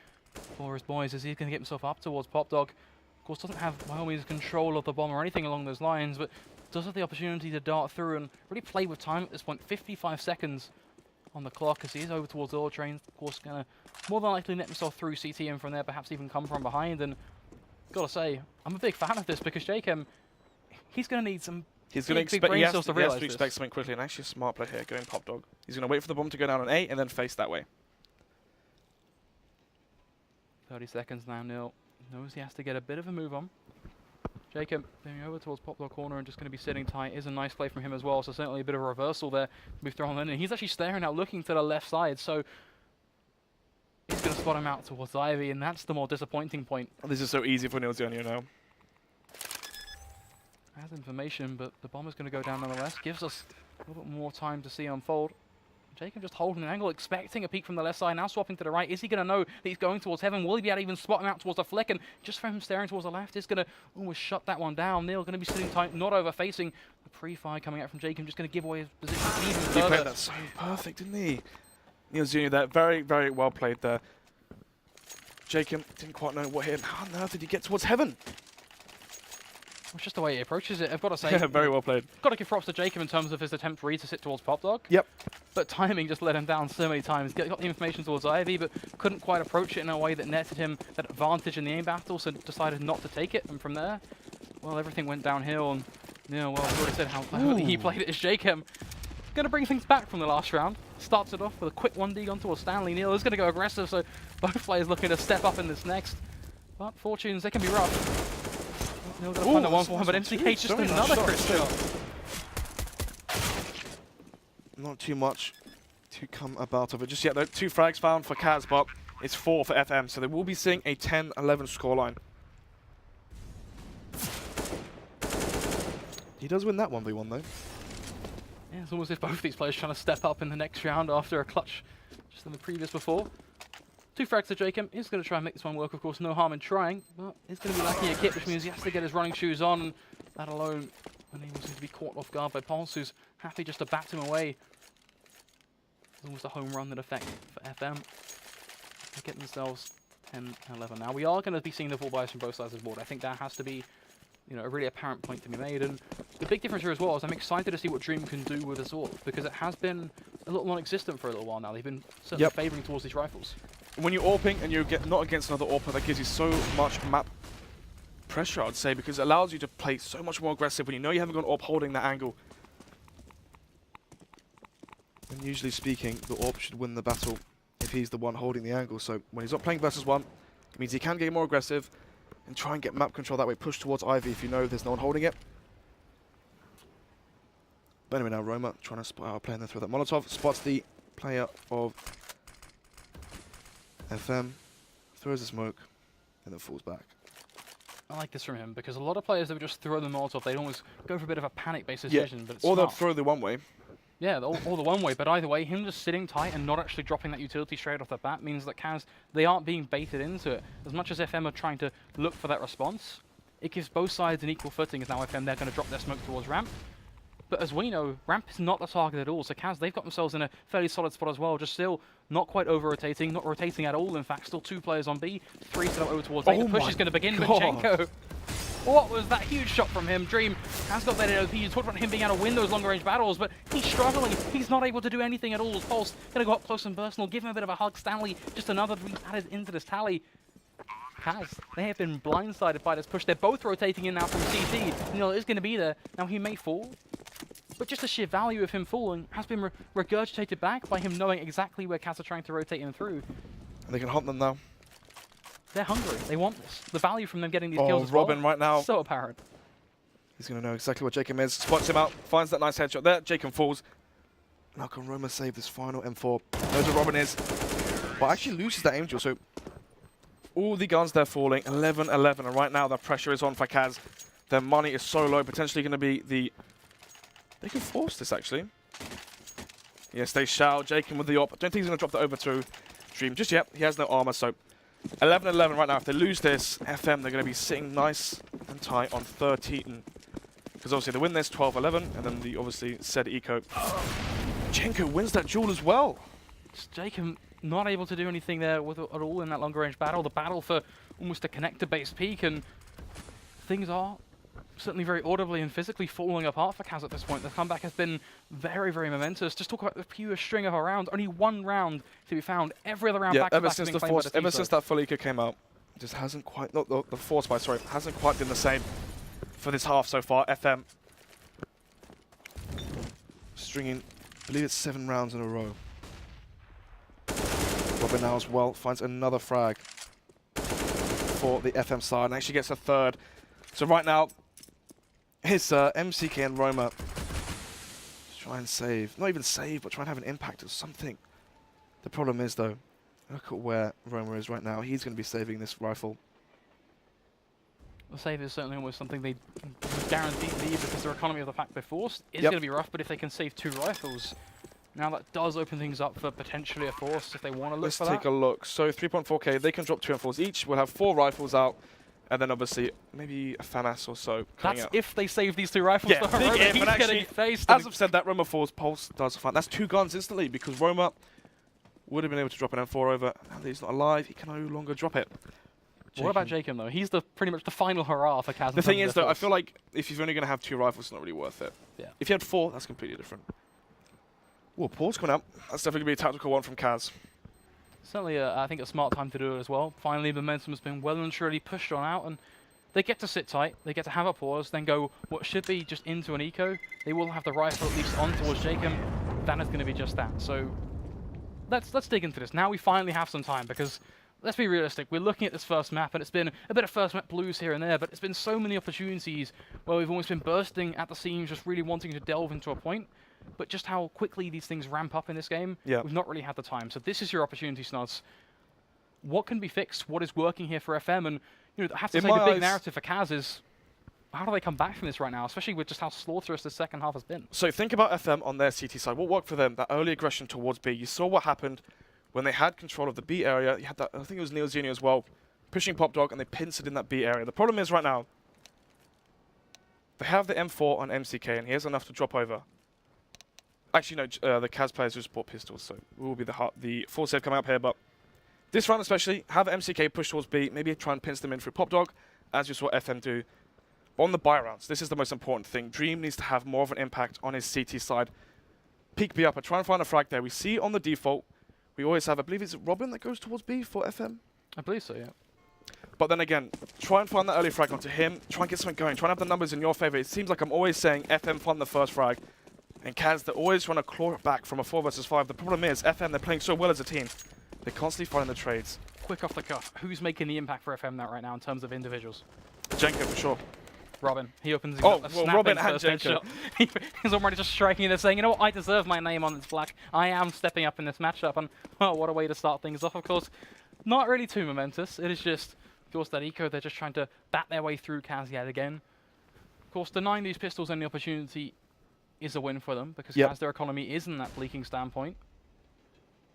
for his boys, as he's going to get himself up towards Pop Dog? Of course, doesn't have, by all means, control of the bomb or anything along those lines, but does have the opportunity to dart through and really play with time at this point. 55 seconds on the clock as he is over towards Oil Train. Of course, going to more than likely net himself through CT and from there perhaps even come from behind. And gotta say, I'm a big fan of this, because Jacob, he's going to need some He's going to big expect, brain he has cells to to realise expect this. something quickly, and actually a smart play here, going Pop Dog. He's going to wait for the bomb to go down on A and then face that way. 30 seconds now, Neil knows he has to get a bit of a move on. Jacob moving over towards Pop Dog corner and just going to be sitting tight is a nice play from him as well, so certainly a bit of a reversal there to be thrown in. And he's actually staring out, looking to the left side, so he's going to spot him out towards Ivy, and that's the more disappointing point. This is so easy for Nilzionio now. Has information, but the bomb is going to go down nonetheless. Gives us a little bit more time to see unfold. Jacob just holding an angle, expecting a peek from the left side, now swapping to the right. Is he going to know that he's going towards heaven? Will he be able to even spot him out towards the flick? And just from him staring towards the left, is going to almost shut that one down. Neil going to be sitting tight, not over-facing. The pre-fire coming out from Jacob, just going to give away his position even He further. played that so perfect, didn't he? Nilzionio there, very, very well played there. Jacob didn't quite know what hit him. How on earth did he get towards heaven? It's just the way he approaches it, I've got to say. Yeah, very well played. Got to give props to Jacob in terms of his attempt read to sit towards Pop Dog. Yep. But timing just let him down so many times. Got the information towards Ivy, but couldn't quite approach it in a way that netted him that advantage in the aim battle, so decided not to take it. And from there, well, everything went downhill. And, well, I've already said how he played it as Jacob. Going to bring things back from the last round. Starts it off with a quick 1D on towards Stanley. Neil is going to go aggressive, so both players looking to step up in this next. But fortunes, they can be rough. Neil going to find a 1-for-1, but MCK just another crisp shot. Not too much to come about of it just yet, though. 2 frags found for CAZ, but it's 4 for FM, so they will be seeing a 10-11 scoreline. He does win that 1v1, though. Yeah, it's almost as if both these players trying to step up in the next round after a clutch just in the previous before. 2 frags to Jacob. He's going to try and make this one work, of course. No harm in trying, but he's going to be lacking a kit, which means he has to get his running shoes on. And that alone enables him to be caught off guard by Pulse, who's happy just to bat him away. It's almost a home run that effect for FM. They get themselves 10-11 now. We are going to be seeing the full buys from both sides of the board. I think that has to be a really apparent point to be made. And the big difference here as well is I'm excited to see what Dream can do with this AWP, because it has been a little non-existent for a little while now. They've been certainly favouring towards these rifles. When you're AWPing and you get not against another AWPer, that gives you so much map pressure, I would say, because it allows you to play so much more aggressive when you know you haven't got AWP holding that angle. And usually speaking, the AWP should win the battle if he's the one holding the angle. So when he's not playing versus one, it means he can get more aggressive and try and get map control that way, push towards Ivy if you know there's no one holding it. But anyway, now Roma trying to spot our player and then throw that Molotov, spots the player of FM, throws the smoke, and then falls back. I like this from him, because a lot of players that would just throw the Molotov, they'd almost go for a bit of a panic-based decision, but it's or they'll smart. throw the one way. Yeah, or the one way, but either way, him just sitting tight and not actually dropping that utility straight off the bat means that CAZ, they aren't being baited into it. As much as FM are trying to look for that response, it gives both sides an equal footing, as now FM, they're going to drop their smoke towards ramp. But as we know, ramp is not the target at all, so CAZ, they've got themselves in a fairly solid spot as well, just still not quite over-rotating, not rotating at all, in fact, still 2 players on B, 3 set up over towards A. The push is going to begin with Jenko. What was that huge shot from him? Dream has got that AOP. You talked about him being able to win those longer range battles, but he's struggling. He's not able to do anything at all. Pulse going to go up close and personal, give him a bit of a hug. Stanley, just another to be added into this tally. CAZ, they have been blindsided by this push. They're both rotating in now from CT. Neil is going to be there. Now he may fall, but just the sheer value of him falling has been regurgitated back by him knowing exactly where CAZ are trying to rotate him through. And they can hunt them now. They're hungry. They want this. The value from them getting these kills as well. Robin right now. So apparent. He's going to know exactly what Jacob is. Spots him out. Finds that nice headshot there. Jacob falls. Now can Roma save this final M4? Knows where Robin is. But actually loses that Angel. So all the guns they're falling. 11-11. And right now the pressure is on for CAZ. Their money is so low. Potentially going to be the... They can force this actually. Yes, they shall. Jacob with the op. I don't think he's going to drop that over to Dream just yet. He has no armor. So 11-11 right now. If they lose this, FM, they're going to be sitting nice and tight on 13. Because obviously they win this 12-11, and then the obviously said eco. Jenko wins that duel as well. Jacob not able to do anything there with at all in that longer range battle. The battle for almost a connector-based peak, and things are certainly very audibly and physically falling apart for CAZ at this point. The comeback has been very, very momentous. Just talk about the pure string of a round. Only one round to be found. Every other round back to back has been claimed by the ever since that full eco came out, it just hasn't quite, not the force by, sorry, hasn't quite been the same for this half so far. FM stringing, I believe it's 7 rounds in a row. Robin now as well finds another frag for the FM side and actually gets a third. So right now, it's MCK and Roma just try and save. Not even save, but try and have an impact or something. The problem is, though, look at where Roma is right now. He's going to be saving this rifle. The save is certainly almost something they guaranteed leave because their economy of the fact they're forced is going to be rough, but if they can save 2 rifles, now that does open things up for potentially a force if they want to look for that. Let's take a look. So 3.4k, they can drop 2 M4s each. We'll have 4 rifles out. And then obviously, maybe a FAMAS or so coming out. That's if they save these 2 rifles. Yeah, Roma, big if, and actually, faced as I've said, that Roma falls, Pulse does fine. That's 2 guns instantly, because Roma would have been able to drop an M4 over. Now that he's not alive, he can no longer drop it. What about Jacob, though? He's pretty much the final hurrah for CAZ. The thing is, though, I feel like if you're only going to have 2 rifles, it's not really worth it. Yeah. If you had 4, that's completely different. Ooh, pause coming up. That's definitely going to be a tactical one from CAZ. Certainly, I think a smart time to do it as well. Finally, momentum has been well and truly pushed on out, and they get to sit tight, they get to have a pause, then go what should be just into an eco. They will have the rifle at least on towards Jacob. That is going to be just that. So let's dig into this. Now we finally have some time, because let's be realistic. We're looking at this first map, and it's been a bit of first map blues here and there, but it's been so many opportunities where we've almost been bursting at the seams, just really wanting to delve into a point. But just how quickly these things ramp up in this game, we've not really had the time. So this is your opportunity, Snods. What can be fixed? What is working here for FM? And you know, I have to say the big narrative for CAZ is how do they come back from this right now, especially with just how slaughterous the second half has been. So think about FM on their CT side. What worked for them? That early aggression towards B. You saw what happened when they had control of the B area. You had that, I think it was Neil Jr. as well, pushing Pop Dog, and they pincered in that B area. The problem is right now, they have the M4 on MCK, and he has enough to drop over. Actually, no, the CAZ players just bought pistols, so it will be the full save coming up here. But this round especially, have MCK push towards B, maybe try and pinch them in through Pop Dog, as you saw FM do. But on the buy rounds, this is the most important thing. Dream needs to have more of an impact on his CT side. Peek B up, try and find a frag there. We see on the default, we always have, I believe it's Robin that goes towards B for FM. I believe so, yeah. But then again, try and find that early frag onto him. Try and get something going. Try and have the numbers in your favor. It seems like I'm always saying FM fund the first frag. And CAZ, they're always trying to claw it back from a 4 versus 5. The problem is, FM, they're playing so well as a team. They're constantly finding the trades. Quick off the cuff, who's making the impact for FM right now in terms of individuals? Jenko for sure. Robin. He opens his well, Robin and Jenko. He's already just striking there saying, you know what, I deserve my name on this black. I am stepping up in this matchup. And oh, what a way to start things off, of course. Not really too momentous. It is just, of course, that eco, they're just trying to bat their way through CAZ yet again. Of course, denying these pistols any opportunity is a win for them, because CAZ, their economy is in that bleaking standpoint.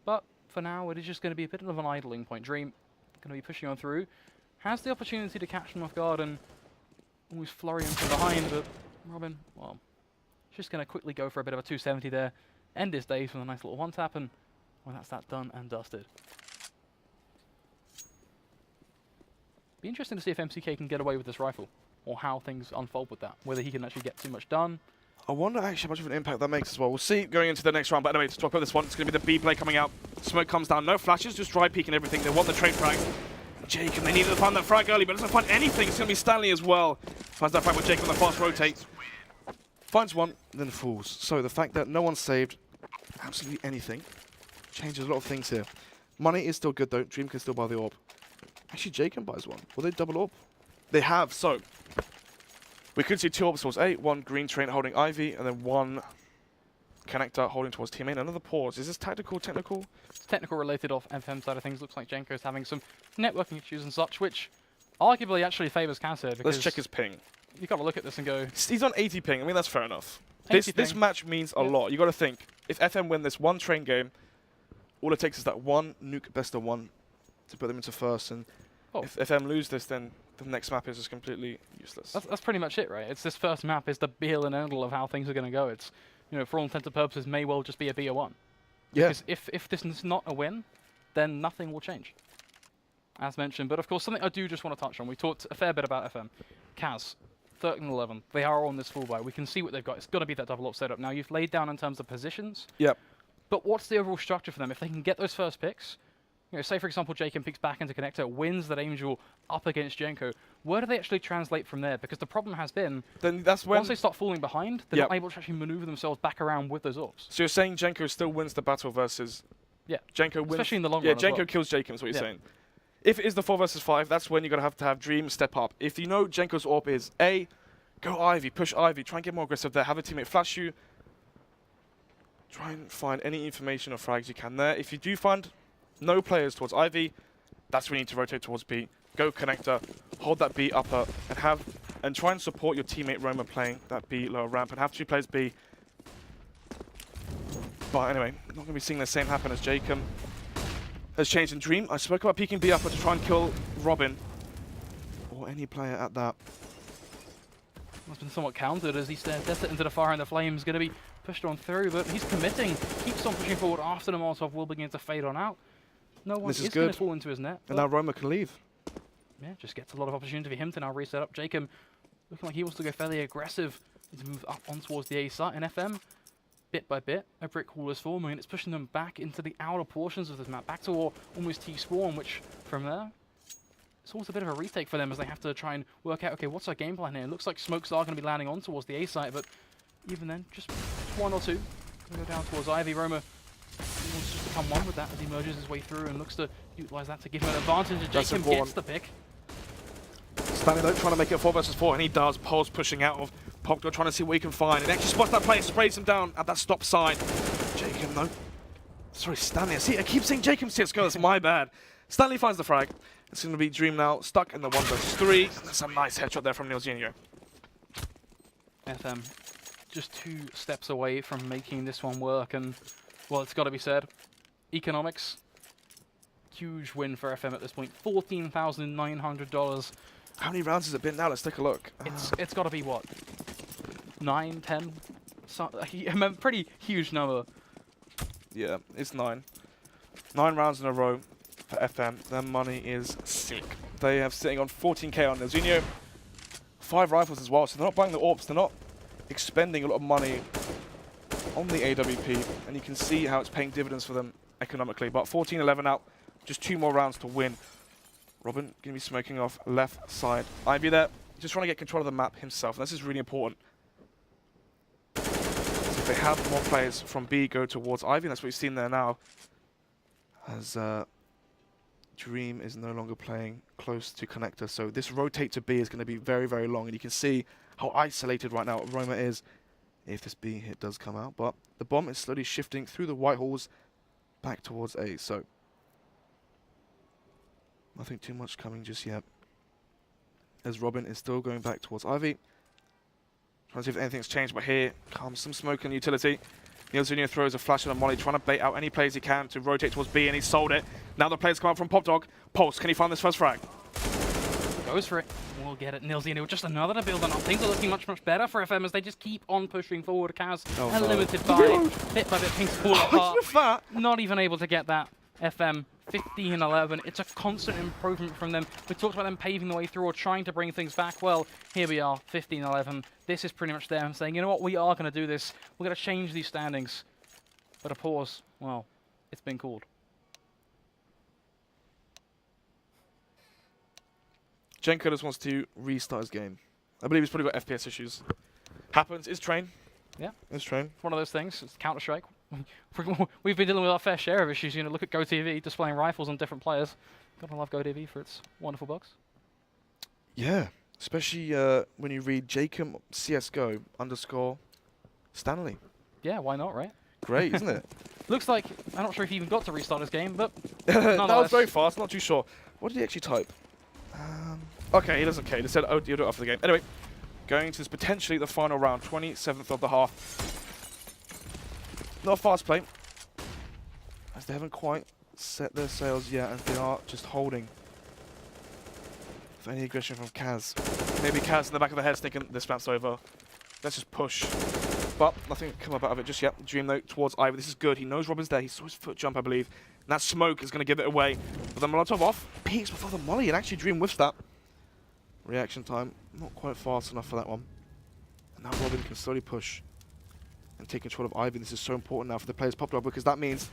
But for now, it is just going to be a bit of an idling point. Dream going to be pushing on through. Has the opportunity to catch them off guard and almost flurry him from behind, but Robin, well, just going to quickly go for a bit of a 270 there. End his days with a nice little one-tap, and well, that's that done and dusted. Be interesting to see if MCK can get away with this rifle, or how things unfold with that. Whether he can actually get too much done. I wonder actually how much of an impact that makes as well. We'll see going into the next round. But anyway, to talk about this one, it's going to be the B play coming out. Smoke comes down, no flashes, just dry peeking everything. They want the trade frag. Jacob, they needed to find that frag early, but doesn't find anything. It's going to be Stanley as well. Finds that frag with Jacob on the fast rotate. Finds one, then falls. So the fact that no one's saved absolutely anything changes a lot of things here. Money is still good though. Dream can still buy the orb. Actually, Jacob buys one. Will they double orb? They have, so we could see 2 orbs towards A, 1 green train holding Ivy, and then 1 connector holding towards teammate. Another pause. Is this tactical, technical? It's technical related off FM side of things. Looks like Jenko's having some networking issues and such, which arguably actually favours CAZ here. Let's check his ping. You've got to look at this and go... He's on 80 ping. I mean, that's fair enough. This match means a lot. You got to think, if FM win this one train game, all it takes is that 1 nuke best of 1 to put them into first, and if FM lose this, then the next map is just completely useless. That's pretty much it, right? It's this first map is the be-all and end-all of how things are going to go. It's, you know, for all intents and purposes, may well just be a B or 1. Yeah. Because if this is not a win, then nothing will change, as mentioned. But of course, something I do just want to touch on. We talked a fair bit about FM. CAZ, 13-11. They are on this full buy. We can see what they've got. It's got to be that double up setup. Now, you've laid down in terms of positions. Yep. But what's the overall structure for them? If they can get those first picks, you know, say for example, Jacob picks back into connector, wins that Angel up against Jenko, where do they actually translate from there? Because the problem has been, then that's when once they start falling behind, they're not able to actually maneuver themselves back around with those orbs. So you're saying Jenko still wins the battle versus... Yeah. Jenko wins... Especially in the long run. Yeah, Jenko kills Jacob is what you're saying. If it is the 4 versus 5, that's when you're going to have Dream step up. If you know Jenko's orb is A, go Ivy, push Ivy, try and get more aggressive there, have a teammate flash you, try and find any information or frags you can there. If you do find no players towards Ivy, that's when you need to rotate towards B. Go connector, hold that B upper, and try and support your teammate Roma playing that B lower ramp, and have 2 players B. But anyway, not going to be seeing the same happen as Jacob has changed in Dream. I spoke about peeking B upper to try and kill Robin, or any player at that. It's been somewhat countered as he stares desert into the fire, and the flames going to be pushed on through, but he's committing, keeps on pushing forward after the Molotov will begin to fade on out. No one is going to fall into his net. And now Roma can leave. Yeah, just gets a lot of opportunity for him to now reset up. Jacob looking like he wants to go fairly aggressive to move up on towards the A site, and FM, bit by bit, a brick wall is forming, and it's pushing them back into the outer portions of this map, back to almost T-spawn, which from there, it's almost a bit of a retake for them as they have to try and work out, okay, what's our game plan here? It looks like smokes are going to be landing on towards the A site, but even then, just 1 or 2. Going to go down towards Ivy. Roma wants just to come one with that as he merges his way through and looks to utilize that to give him an advantage. And Jacob gets the pick. Stanley though trying to make it 4 versus 4, and he does. Pulse pushing out of Pogdo, trying to see what he can find. And actually spots that player, sprays him down at that stop sign. Jacob, no. Sorry, Stanley. I keep saying Jacob CSGO, that's my bad. Stanley finds the frag. It's going to be Dream now, stuck in the 1 versus 3. And that's a nice headshot there from Nilzinho. FM just 2 steps away from making this one work, and well, it's got to be said, economics, huge win for FM at this point, $14,900. How many rounds has it been now? Let's take a look. It's got to be what, 9, 10? A pretty huge number. Yeah, it's 9. 9 rounds in a row for FM. Their money is sick. They have sitting on 14k on Nilzinho, 5 rifles as well, so they're not buying the orbs, they're not expending a lot of money on the AWP, and you can see how it's paying dividends for them economically. But 14-11 out, just 2 more rounds to win. Robin going to be smoking off left side. Ivy there, just trying to get control of the map himself. And this is really important. So if they have more players from B go towards Ivy, and that's what we've seen there now. As Dream is no longer playing close to connector. So this rotate to B is going to be very, very long. And you can see how isolated right now Roma is if this B hit does come out. But the bomb is slowly shifting through the white halls back towards A. So nothing too much coming just yet. As Robin is still going back towards Ivy. Trying to see if anything's changed, but here comes some smoke in utility. neilzunio throws a flash and a molly, trying to bait out any plays he can to rotate towards B, and he sold it. Now the players come out from Pop Dog. Pulse, can he find this first frag? Goes for it. We'll get it. neilzunio with just another to build on. Things are looking much, much better for FM as they just keep on pushing forward. CAZ, a limited by bit things fall apart. Not even able to get that. FM 15-11. It's a constant improvement from them. We talked about them paving the way through or trying to bring things back. Well, here we are, 15-11. This is pretty much them saying, you know what, we are going to do this. We're going to change these standings. But a pause, well, it's been called. Jenko just wants to restart his game. I believe he's probably got FPS issues. Happens, is Train. Yeah. Is Train. One of those things, it's Counter-Strike. We've been dealing with our fair share of issues. You know, look at GoTV displaying rifles on different players. Gotta love GoTV for its wonderful bugs. Yeah, especially when you read UKCSGO _Stanley. Yeah, why not, right? Great, isn't it? Looks like, I'm not sure if he even got to restart his game, but that was very fast, not too sure. What did he actually type? Okay, he doesn't care. He said, oh, you'll do it after the game. Anyway, going to this potentially the final round, 27th of the half. Not a fast play, as they haven't quite set their sails yet, as they are just holding for any aggression from CAZ. Maybe CAZ in the back of the head thinking this map's over. Let's just push. But nothing come up out of it just yet. Dream though towards Ivy. This is good. He knows Robin's there. He saw his foot jump, I believe. And that smoke is going to give it away. But the Molotov off. Peeks before the molly, and actually Dream whiffs that. Reaction time not quite fast enough for that one. And now Robin can slowly push and take control of Ivy. This is so important now for the players popped up, because that means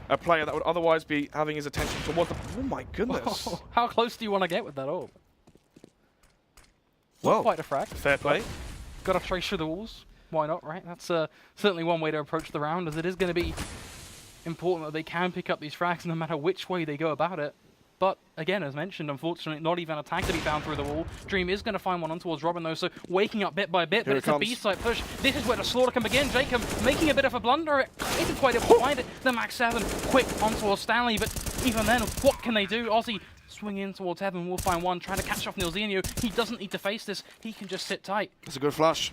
a player that would otherwise be having his attention towards the... Oh my goodness. Oh, how close do you want to get with that orb? Well, not quite a frag. Fair play. Got to trace through the walls. Why not, right? That's certainly one way to approach the round, as it is going to be important that they can pick up these frags no matter which way they go about it. But again, as mentioned, unfortunately, not even a tag to be found through the wall. Dream is going to find one on towards Robin, though, so waking up bit by bit, but it's a B-side push. This is where the slaughter can begin. Jacob making a bit of a blunder. Isn't quite able to find it. The Max 7 quick on towards Stanley, but even then, what can they do? Aussie swing in towards Heaven. We'll find one, trying to catch off neilzunio. He doesn't need to face this. He can just sit tight. That's a good flash.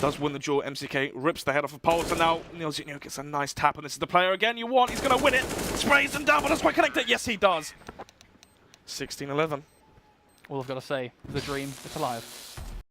Does win the duel. MCK rips the head off of Pulse, and now neilzunio gets a nice tap, and this is the player again you want. He's going to win it. Sprays them down, but doesn't quite connect it. Yes, he does. 16-11. All I've got to say, the dream is alive.